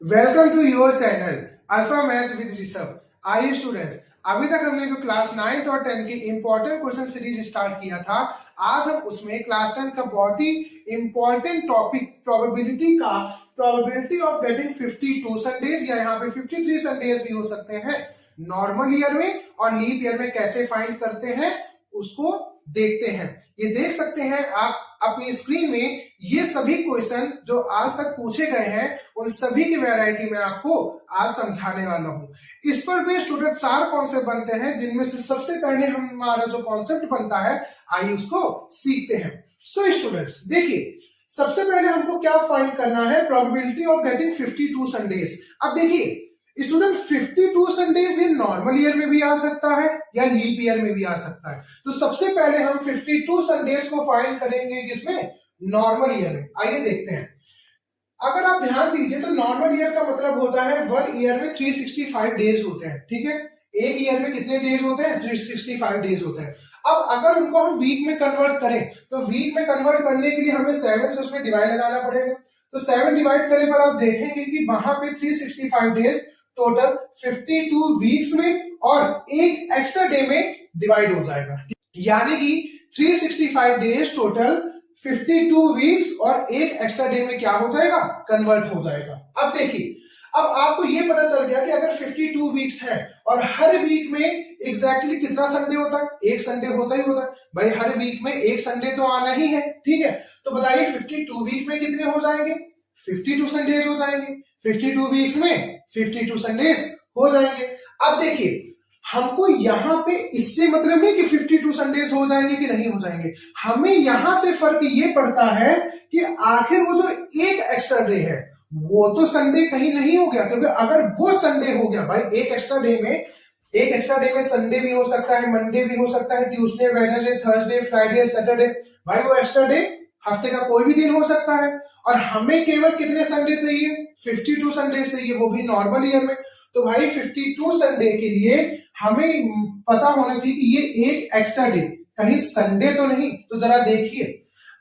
Welcome to your channel alpha maths with Rishabh. आइए students, अभी तक हमने जो क्लास 9th और 10th की इंपॉर्टेंट क्वेश्चन सीरीज स्टार्ट किया था, आज हम उसमें क्लास 10 का बहुत ही important topic probability of getting 52 Sundays या यहाँ पे 53 संडेज भी हो सकते हैं नॉर्मल ईयर में और लीप ईयर में कैसे फाइंड करते हैं उसको देखते हैं। ये देख सकते हैं आप अपनी स्क्रीन में, ये सभी क्वेश्चन जो आज तक पूछे गए हैं उन सभी की वैरायटी में आपको आज समझाने वाला हूं। इस पर भी स्टूडेंट 4 कॉन्सेप्ट बनते हैं, जिनमें से सबसे पहले हमारा जो कॉन्सेप्ट बनता है आइए उसको सीखते हैं। सो स्टूडेंट्स देखिए, सबसे पहले हमको क्या फाइंड करना है, प्रोबेबिलिटी ऑफ गेटिंग 52 संडेज। अब देखिए स्टूडेंट, 52 संडेज ये नॉर्मल ईयर में भी आ सकता है या लीप ईयर में भी आ सकता है। तो सबसे पहले हम 52 संडेज को फाइंड करेंगे किसमें, नॉर्मल ईयर में। आइए देखते हैं। अगर आप ध्यान दीजिए तो नॉर्मल ईयर का मतलब होता है 1 ईयर में 365 डेज होते हैं, ठीक है। एक ईयर में कितने डेज होते हैं, 365 डेज होते हैं। अब अगर उनको हम वीक में कन्वर्ट करें तो वीक में कन्वर्ट करने के लिए हमें 7 से उसमें डिवाइड लगाना पड़ेगा। तो 7 डिवाइड करने पर आप देखेंगे कि वहां पे 365 डेज टोटल 52 वीक्स में और एक एक्स्ट्रा डे में डिवाइड हो जाएगा, यानी कि 365 डेज टोटल 52 वीक्स और एक एक्स्ट्रा डे में क्या हो जाएगा, कन्वर्ट हो जाएगा। अब देखिए, अब आपको ये पता चल गया कि अगर 52 वीक्स है और हर वीक में एग्जैक्टली कितना संडे होता है, एक संडे होता ही होता है भाई, हर वीक में एक संडे तो आना ही है, ठीक है। तो बताइए 52 वीक में कितने हो जाएंगे, 52 संडेज हो जाएंगे। 52 वीक्स में 52 संडेज हो जाएंगे। अब देखिए, हमको यहां पे इससे मतलब नहीं कि 52 संडेज हो जाएंगे कि नहीं हो जाएंगे, हमें यहां से फर्क ये पड़ता है कि आखिर वो जो एक एक्स्ट्रा डे है वो तो संडे कहीं नहीं हो गया, क्योंकि अगर वो संडे हो गया भाई, एक एक्स्ट्रा डे में संडे भी हो सकता है, मंडे भी हो सकता है, Tuesday, Wednesday, Thursday, Friday, Saturday, भाई वो एक्स्ट्रा डे हफ्ते का कोई भी दिन हो सकता है। और हमें केवल कितने संडे चाहिए, 52 संडे चाहिए, वो भी नॉर्मल ईयर में। तो भाई 52 संडे के लिए हमें पता होना चाहिए कि ये एक एक्स्ट्रा डे कहीं संडे तो नहीं। तो जरा देखिए,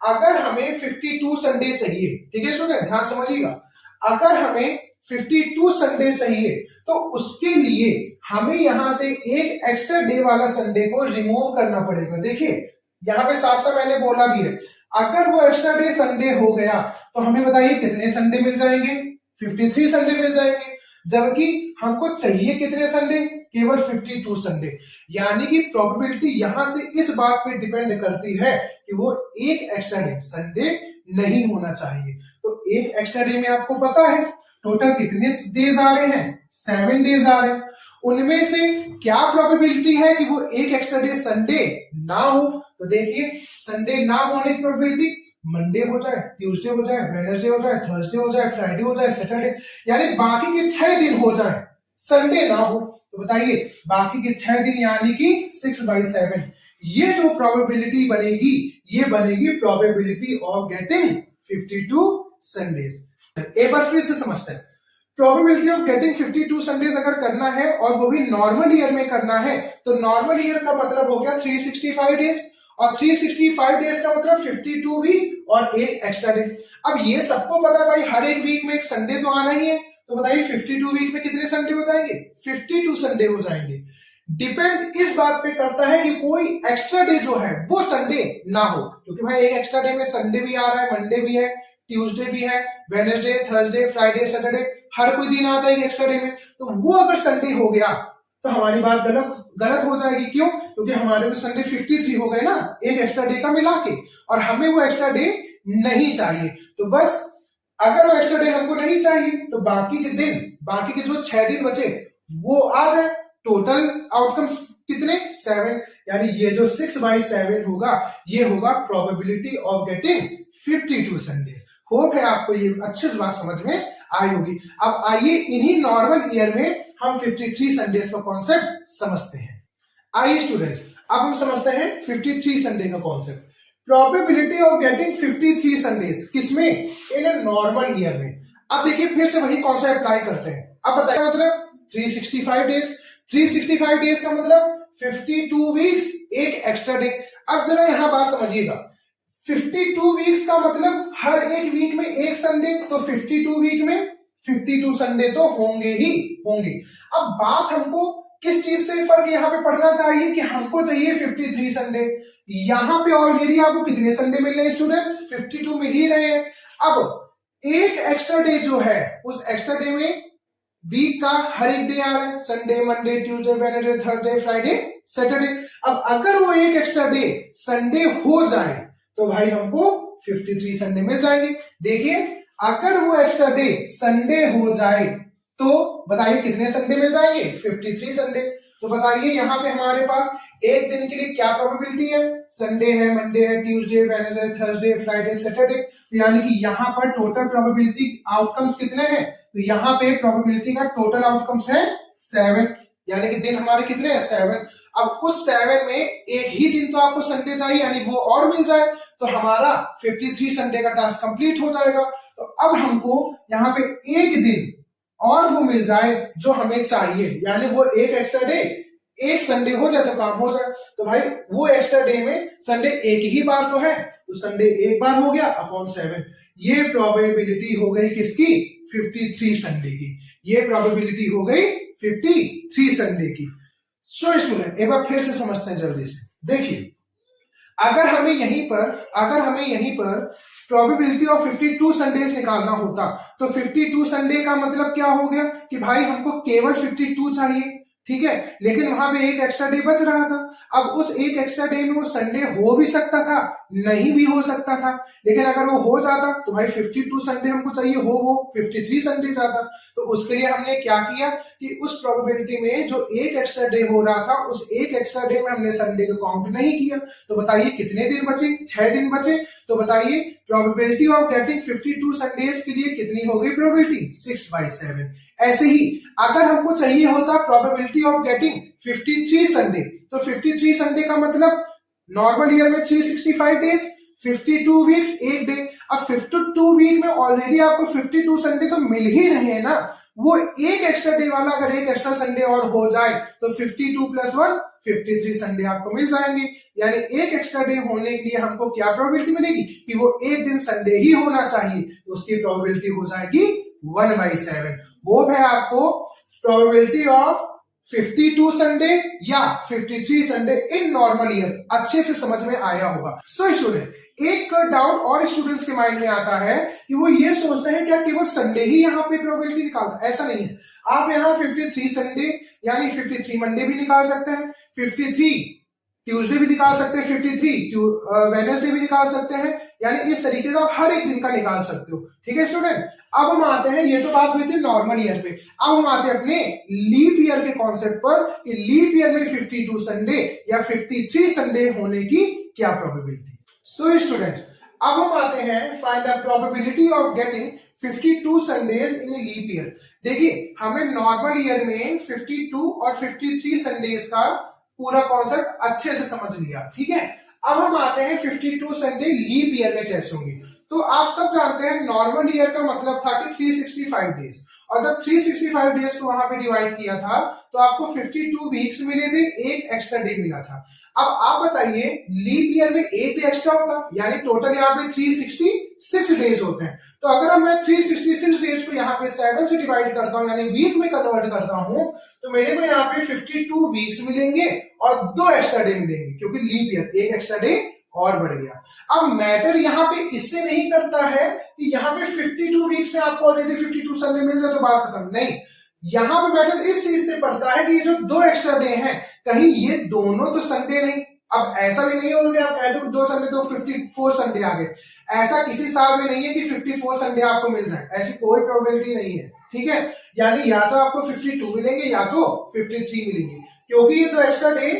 अगर हमें 52 संडे चाहिए, ठीक है स्टूडेंट ध्यान समझिएगा, अगर हमें 52 संडे चाहिए तो उसके लिए हमें यहां से एक एक्स्ट्रा डे वाला संडे को रिमूव करना पड़ेगा। देखिए यहां पे साफ साफ मैंने बोला भी है, अगर वो एक्स्ट्रा डे संडे हो गया तो हमें बताइए कितने संडे मिल जाएंगे, 53 संडे मिल जाएंगे। जबकि हमको चाहिए कितने संडे, केवल 52 संडे। यानी कि प्रोबेबिलिटी यहां से इस बात पे डिपेंड करती है कि वो एक एक्स्ट्रा डे संडे नहीं होना चाहिए। तो एक एक्स्ट्रा डे में आपको पता है टोटल कितने डेज आ रहे हैं, 7 डेज आ रहे हैं। उनमें से क्या प्रोबेबिलिटी है कि वो एक एक्स्ट्रा डे संडे ना हो। तो देखिए, संडे ना होने की प्रोबेबिलिटी मंडे हो जाए, ट्यूसडे हो जाए, वेडनेसडे हो जाए, थर्सडे हो जाए, फ्राइडे हो जाए, सैटरडे, यानी बाकी के 6 दिन हो जाए, संडे ना हो। तो बताइए बाकी के 6 दिन यानी कि 6/7, ये जो प्रोबेबिलिटी बनेगी ये बनेगी प्रोबेबिलिटी ऑफ गेटिंग 52 संडेज। एक बार फिर से समझते हैं, प्रोबेबिलिटी ऑफ गेटिंग 52 संडेज अगर करना है और वो भी नॉर्मल ईयर में करना है, तो नॉर्मल ईयर का मतलब हो गया 365 डेज, और 365 डेज का मतलब 52 वीक और एक एक्स्ट्रा डे। अब ये सबको पता है भाई, हर एक वीक में एक संडे तो आना ही है। तो बताइए 52 वीक में कितने संडे हो जाएंगे, 52 संडे हो जाएंगे। डिपेंड इस बात पे करता है कि कोई एक्स्ट्रा डे जो है वो संडे ना हो, क्योंकि भाई एक एक्स्ट्रा डे में संडे भी आ रहा है, मंडे भी है, ट्यूसडे भी है, वेडनेसडे, थर्सडे, फ्राइडे, सैटरडे, हर कोई दिन आता है एक्स्ट्रा डे में। तो वो अगर संडे हो गया तो हमारी बात गलत हो जाएगी। क्यों, क्योंकि हमारे तो संडे 53 हो गए ना एक एक्स्ट्रा डे का मिला के, और हमें वो एक्स्ट्रा डे नहीं चाहिए। तो बस अगर वो एक्स्ट्रा डे हमको नहीं चाहिए तो बाकी के दिन, बाकी के जो 6 दिन बचे वो आ जाए। टोटल आउटकम्स कितने, 7, यानी ये जो 6/7 होगा ये होगा probability of getting 52 Sundays. Hope है आपको ये अच्छे से बात समझ में आई होगी। अब आइए इन्हीं नॉर्मल ईयर में हम 53 संडेज का कॉन्सेप्ट समझते हैं। आइए स्टूडेंट्स, अब हम समझते हैं 53 संडे का concept. Probability of getting 53 Sundays किसमें, इन ए नॉर्मल ईयर में। अब देखिए फिर से वही कॉन्सेप्ट अप्लाई करते हैं। अब बताइए मतलब 365 डेज, 365 डेज का मतलब 52 वीक्स एक एक्स्ट्रा डे। अब जरा यहां बात समझिएगा, 52 वीक्स का मतलब हर एक वीक में एक संडे, तो 52 वीक में 52 संडे तो होंगे ही होंगे। अब बात हमको किस चीज से फर्क यहाँ पे पड़ना चाहिए कि हमको चाहिए 53 संडे। यहाँ पे ऑलरेडी आपको कितने संडे मिल रहे हैं स्टूडेंट? 52 मिल ही रहे हैं। अब एक एक्स्ट्रा डे जो है, उस एक्स्ट्रा डे में वीक का हर एक डे आ रहा है, Sunday, Monday, Tuesday, Wednesday, Thursday, Friday, Saturday. अब अगर वो एक एक्स्ट्रा डे संडे हो जाए तो भाई हमको 53 संडे मिल जाएंगे। देखिए, अगर वो एक्स्ट्रा डे संडे हो जाए तो बताइए कितने संडे मिल जाएंगे? 53 संडे। तो बताइए यहाँ पे हमारे पास एक दिन के लिए क्या प्रोबेबिलिटी है? संडे है, मंडे है, Tuesday, Wednesday, Thursday, Friday, Saturday. तो यानी कि यहाँ पर टोटल प्रोबेबिलिटी आउटकम्स कितने हैं? तो यहाँ पे प्रोबेबिलिटी का टोटल आउटकम्स है 7, यानी कि दिन हमारे कितने हैं? 7। अब उस 7 में एक ही दिन तो आपको संडे चाहिए, यानी वो और मिल जाए तो हमारा 53 संडे का टास्क कंप्लीट हो जाएगा। तो अब हमको यहाँ पे एक दिन और वो मिल जाए जो हमें चाहिए, यानी वो एक एक्स्ट्रा डे, एक संडे हो जाए तो काम हो जाए। तो भाई वो एक्स्ट्रा डे में संडे एक ही बार तो है, तो संडे एक बार हो गया अपॉन 7। ये प्रोबेबिलिटी हो गई किसकी? 53 संडे की। ये प्रोबेबिलिटी हो गई 53 संडे की। सो स्टूडेंट एक बार फिर से समझते हैं जल्दी से। देखिए, अगर हमें यहीं पर प्रोबेबिलिटी ऑफ 52 संडेज निकालना होता तो 52 संडे का मतलब क्या हो गया कि भाई हमको केवल 52 चाहिए, ठीक है, लेकिन वहां पे एक एक्स्ट्रा डे बच रहा था। अब उस एक एक्स्ट्रा डे में वो संडे हो भी सकता था, नहीं भी हो सकता था, लेकिन अगर वो हो जाता तो भाई 52 संडे हमको चाहिए, वो 53 संडे जाता। तो उसके लिए हमने क्या किया कि उस प्रोबेबिलिटी में जो एक एक्स्ट्रा डे हो रहा था, उस एक एक्स्ट्रा डे में हमने संडे को काउंट नहीं किया। तो बताइए कितने दिन बचे? 6 दिन बचे। तो बताइए प्रोबेबिलिटी ऑफ गेटिंग 52 संडेज के लिए कितनी हो गई प्रोबेबिलिटी? 6/7। ऐसे ही अगर हमको चाहिए होता प्रोबेबिलिटी ऑफ गेटिंग 53 संडे, तो 53 संडे का मतलब नॉर्मल ईयर में 365 डेज, 52 वीक्स एक डे। अब 52 वीक में ऑलरेडी आपको 52 संडे तो मिल ही रहे हैं ना, वो एक एक्स्ट्रा डे वाला अगर एक एक्स्ट्रा संडे और हो जाए तो 52 + 1 53 संडे आपको मिल जाएंगे। यानी एक एक्स्ट्रा डे होने के लिए हमको क्या प्रोबेबिलिटी मिलेगी कि वो एक दिन संडे ही होना चाहिए, तो उसकी प्रोबेबिलिटी हो जाएगी 1/7। वो है आपको प्रोबेबिलिटी ऑफ 52 संडे या 53 संडे इन नॉर्मल ईयर। अच्छे से समझ में आया होगा। सो स्टूडेंट, एक डाउट और स्टूडेंट्स के माइंड में आता है कि वो ये सोचते हैं क्या केवल संडे ही यहाँ पे प्रोबेबिलिटी निकालता है? ऐसा नहीं है। आप यहाँ 53 संडे यानी 53 मंडे भी निकाल सकते हैं, 53 ट्यूसडे भी निकाल सकते हैं, 53 वेडनेसडे भी निकाल सकते हैं, यानी इस तरीके से आप हर एक दिन का निकाल सकते हो। ठीक है स्टूडेंट, अब हम आते हैं, ये तो बात हुई थी नॉर्मल ईयर पे, अब हम आते हैं अपने लीप ईयर के कॉन्सेप्ट पर कि लीप ईयर में 52 संडे या 53 संडे होने की क्या प्रोबेबिलिटी। सो स्टूडेंट्स, अब हम आते हैं find the probability of getting 52 Sundays in leap year. देखिए, हमें नॉर्मल ईयर में 52 और 53 संडेज का पूरा कॉन्सेप्ट अच्छे से समझ लिया, ठीक है। अब हम आते हैं 52 संडे लीप ईयर में कैसे होंगे। तो आप सब जानते हैं नॉर्मल ईयर का मतलब था कि 365 डेज, और जब 365 डेज को वहां पे डिवाइड किया था तो आपको 52 वीक्स मिले थे, एक एक्स्ट्रा डे मिला था। अब आप बताइए लीप ईयर में एक डे एक्स्ट्रा होता, यानी टोटल यहाँ पे 366 डेज होते हैं। तो अगर मैं 366 डेज को यहाँ पे 7 से डिवाइड करता हूँ, यानी वीक में कन्वर्ट करता हूँ, तो मेरे को यहाँ पे 52 वीक्स मिलेंगे और 2 एक्स्ट्रा डे मिलेंगे, क्योंकि लीप ईयर एक एक्स्ट्रा डे और बढ़ गया। अब मैटर यहाँ पे इससे नहीं करता है कि यहाँ पे 52 वीक्स में आपको ऑलरेडी 52 संडे मिल जाए तो बात खत्म, नहीं। यहाँ पे मैटर इस चीज से पड़ता है कि ये जो 2 एक्स्ट्रा डे हैं, कहीं ये दोनों तो संडे नहीं। अब ऐसा भी नहीं होगा कि आप कहते हो 2 संडे तो 54 संडे आ गए, ऐसा किसी साल में नहीं है कि 54 संडे आपको मिल जाए, ऐसी कोई प्रोबेबिलिटी नहीं है, ठीक है। यानी या तो आपको 52 मिलेंगे या तो 53 मिलेंगे, क्योंकि ये 2 एक्स्ट्रा डे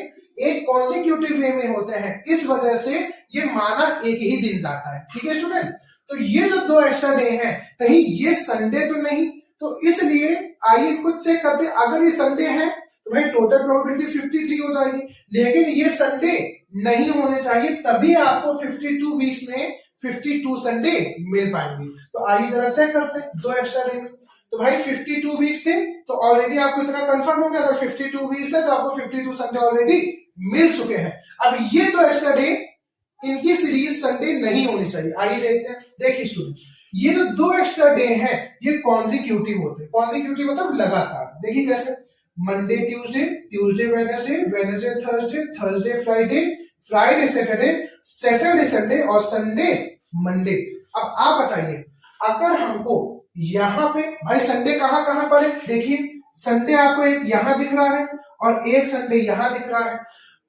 एक कॉन्सिक्यूटिव वे में होते हैं, इस वजह से ये माना एक ही दिन जाता है, ठीक है स्टूडेंट। तो ये जो 2 एक्स्ट्रा डे हैं, कहीं ये संडे तो नहीं, तो इसलिए आइए इनको चेक करते हैं। अगर ये संडे है तो भाई टोटल प्रोबेबिलिटी 53 हो जाएगी, लेकिन ये संडे नहीं होने चाहिए, तभी आपको 52 वीक्स में 52 संडे मिल पाएंगे। तो आइए जरा चेक करते हैं 2 एक्स्ट्रा डे में। तो भाई 52 वीक्स थे, तो ऑलरेडी आपको इतना कंफर्म हो गया, अगर 52 वीक्स है तो आपको 52 संडे ऑलरेडी मिल चुके हैं। अब ये 2 एक्स्ट्रा डे, इनकी सीरीज संडे नहीं होनी चाहिए। आइए देखते हैं। देखिए स्टूडेंट, ये जो दो एक्स्ट्रा डे हैं ये कॉन्जिक्यूटिव होते हैं। कॉन्जिक्यूटिव मतलब लगातार। देखिए कैसे, Monday Tuesday, Tuesday Wednesday, Wednesday Thursday, Thursday Friday, Friday Saturday, Saturday Sunday और संडे मंडे। अब आप बताइए, अगर हमको यहाँ पे भाई संडे कहाँ कहाँ पर है, देखिए संडे आपको एक यहाँ दिख रहा है और एक संडे यहाँ दिख रहा है,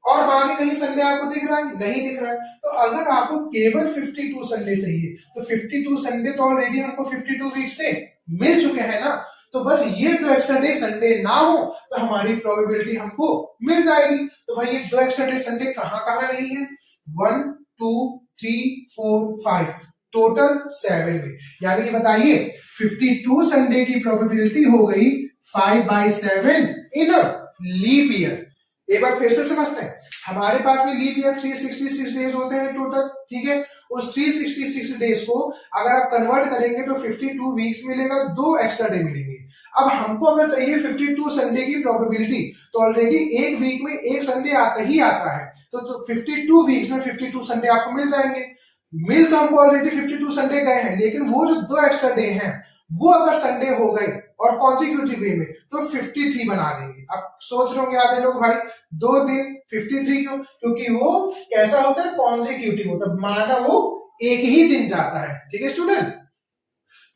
और बाकी कहीं संडे आपको दिख रहा है, नहीं दिख रहा है। तो अगर आपको केवल 52 संडे चाहिए तो 52 संडे तो ऑलरेडी हमको 52 वीक से मिल चुके हैं ना, तो बस ये दो एक्स्ट्रा डे संडे ना हो तो हमारी प्रोबेबिलिटी हमको मिल जाएगी। तो भाई ये दो एक्स्ट्रा डे संडे कहाँ कहाँ नहीं है, 1 2 3 4 5, टोटल 7 में। यानी ये बताइए 52 संडे की प्रोबेबिलिटी हो गई 5/7 इन लीप ईयर। एक बार फिर से समझते हैं, हमारे पास में लीप ईयर 366 डेज होते हैं टोटल, ठीक है। उस 366 डेज को अगर आप कन्वर्ट करेंगे तो 52 वीक्स मिलेगा, 2 एक्स्ट्रा डे मिलेंगे। अब हमको अगर चाहिए 52 संडे की प्रोबेबिलिटी, तो ऑलरेडी एक वीक में एक संडे आता ही आता है, तो 52 वीक्स में 52 संडे आपको मिल जाएंगे। मिल तो हमको ऑलरेडी 52 संडे गए हैं, लेकिन वो जो 2 एक्स्ट्रा डे हैं वो अगर संडे हो गए और कॉन्जिक्यूटिव वे में तो 53 बना देंगे। अब सोच रहे होंगे आधे लोग, भाई 2 दिन 53 क्यों? क्योंकि वो कैसा होता है, कॉन्जिक्यूटिव होता है, माना वो एक ही दिन जाता है, ठीक है स्टूडेंट।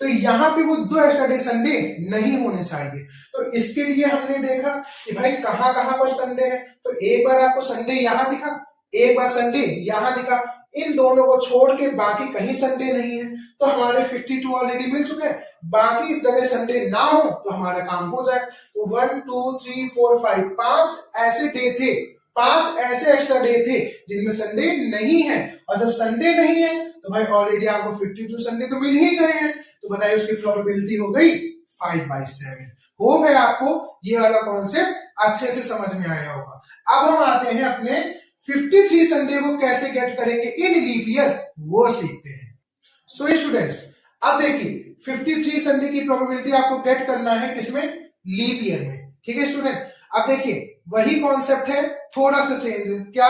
तो यहाँ पे वो 2 एक्स्ट्रा डे संडे नहीं होने चाहिए। तो इसके लिए हमने देखा कि भाई कहां कहां पर संडे है, तो एक बार आपको संडे यहां दिखा, एक बार संडे यहां दिखा, इन दोनों को छोड़ के बाकी कहीं संडे नहीं है, तो हमारे 52 ऑलरेडी मिल चुके हैं। बाकी जगह संडे ना हो तो हमारा काम हो जाए। तो 1 2 3 4 5, 5 ऐसे डे थे, 5 ऐसे एक्स्ट्रा डे थे जिनमें संडे नहीं है, और जब संडे नहीं है तो भाई ऑलरेडी आपको 52 संडे तो मिल ही गए हैं, तो बताइए उसकी प्रोबेबिलिटी हो गई 5/7। होप है आपको ये वाला कॉन्सेप्ट अच्छे से समझ में आया होगा। अब हम आते हैं अपने 53 संडे को कैसे गेट करेंगे इन लीप ईयर, वो सीखते हैं। सो स्टूडेंट्स, अब देखिए 53 संडे की प्रोबेबिलिटी आपको गेट करना है किसमें, लीप ईयर में, ठीक है स्टूडेंट। अब देखिए वही कॉन्सेप्ट है, थोड़ा सा चेंज है। क्या,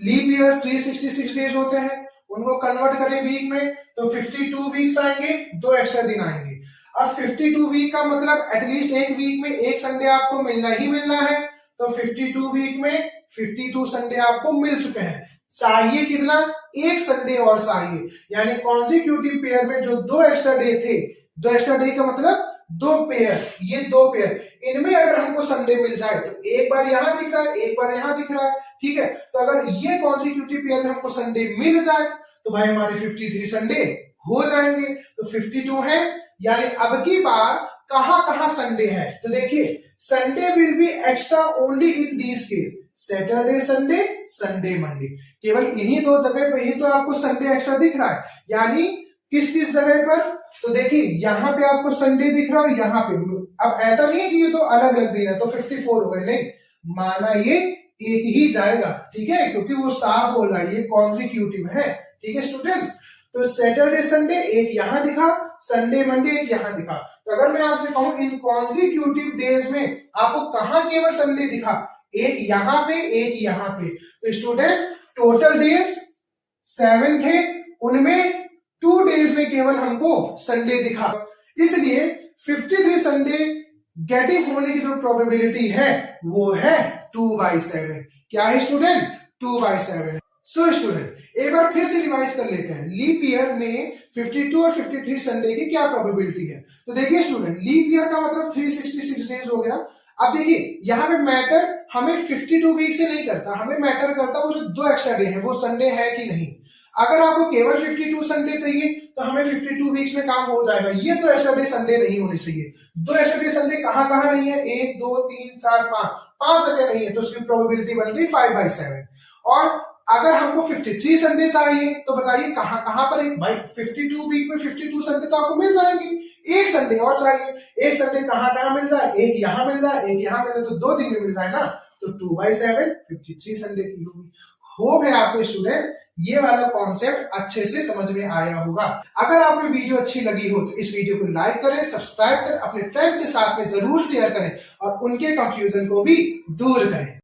लीप ईयर 366 डेज होते हैं, उनको कन्वर्ट करें वीक में तो 52 वीक्स आएंगे, 2 एक्स्ट्रा दिन आएंगे। अब 52 वीक का मतलब एटलीस्ट एक वीक में एक संडे आपको मिलना ही मिलना है, तो 52 वीक में 52 संडे आपको मिल चुके हैं। चाहिए कितना, एक संडे और चाहिए, यानी कॉन्जिक्यूटिव पेयर में जो 2 एक्स्ट्रा डे थे, 2 एक्स्ट्रा डे का मतलब 2 पेयर, ये 2 पेयर, इनमें अगर हमको संडे मिल जाए तो एक बार यहां दिख रहा है, एक बार यहां दिख रहा है, ठीक है। तो अगर ये कॉन्जिक्यूटिव पेयर में हमको संडे मिल जाए तो भाई हमारे 53 संडे हो जाएंगे। तो 52 है, यानी अब की बार कहां कहां संडे है, तो देखिए Sunday will be extra only in this case, Saturday Sunday, Sunday Monday, केवल इन्हीं 2 जगह पे ही तो आपको संडे एक्स्ट्रा दिख रहा है। यानी किस किस जगह पर, तो देखिए यहाँ पे आपको संडे दिख रहा है और यहाँ पे। अब ऐसा नहीं है कि ये तो अलग अलग दिन है तो 54 हो गए, नहीं, माना ये एक ही जाएगा, ठीक है, क्योंकि वो साफ बोल रहा है ये कॉन्जिक्यूटिव है, ठीक है स्टूडेंट। तो सैटरडे संडे एक यहाँ दिखा, संडे मंडे एक यहाँ दिखा। तो अगर मैं आपसे कहूं इन कॉन्जिक्यूटिव डेज में आपको कहां केवल संडे दिखा, एक यहाँ पे एक यहाँ पे, तो स्टूडेंट टोटल डेज 7 थे, उनमें 2 डेज में केवल हमको संडे दिखा, इसलिए 53 संडे गेटिंग होने की जो प्रोबेबिलिटी है वो है 2/7। क्या है स्टूडेंट, 2/7। सो स्टूडेंट एक बार फिर से रिवाइज कर लेते हैं, लीप ईयर में 52 और 53 संडे की क्या प्रोबेबिलिटी है। तो देखिए स्टूडेंट, लीप ईयर का मतलब 366 डेज हो गया। अब देखिए यहाँ पे मैटर हमें 52 वीक से नहीं करता, हमें मैटर करता वो जो 2 एक्स्ट्रा डे है वो संडे है कि नहीं। अगर आपको केवल 52 संडे चाहिए तो हमें 52 वीक्स में काम हो जाएगा, ये 2 एक्स्ट्रा डे संडे नहीं होने चाहिए। 2 एक्स्ट्रा डे संडे कहां कहां नहीं है, 1 2 3 4 5 जगह नहीं है, तो उसकी प्रोबेबिलिटी बन गई 5/7। और अगर हमको 53 संडे चाहिए तो बताइए कहां कहां पर है भाई, 52 वीक में 52 संडे तो आपको मिल जाएंगे, एक संडे और चाहिए, एक संडे कहां कहां मिल रहा है, एक यहां मिल रहा है, एक यहां मिल रहा है, तो 2 दिन में मिल रहा है ना, तो 2/7 53 संडे की होगी। होप है आपको स्टूडेंट ये वाला कॉन्सेप्ट अच्छे से समझ में आया होगा। अगर आपको वीडियो अच्छी लगी हो तो इस वीडियो को लाइक करें, सब्सक्राइब करें, अपने फ्रेंड के साथ में जरूर शेयर करें और उनके कंफ्यूजन को भी दूर करें।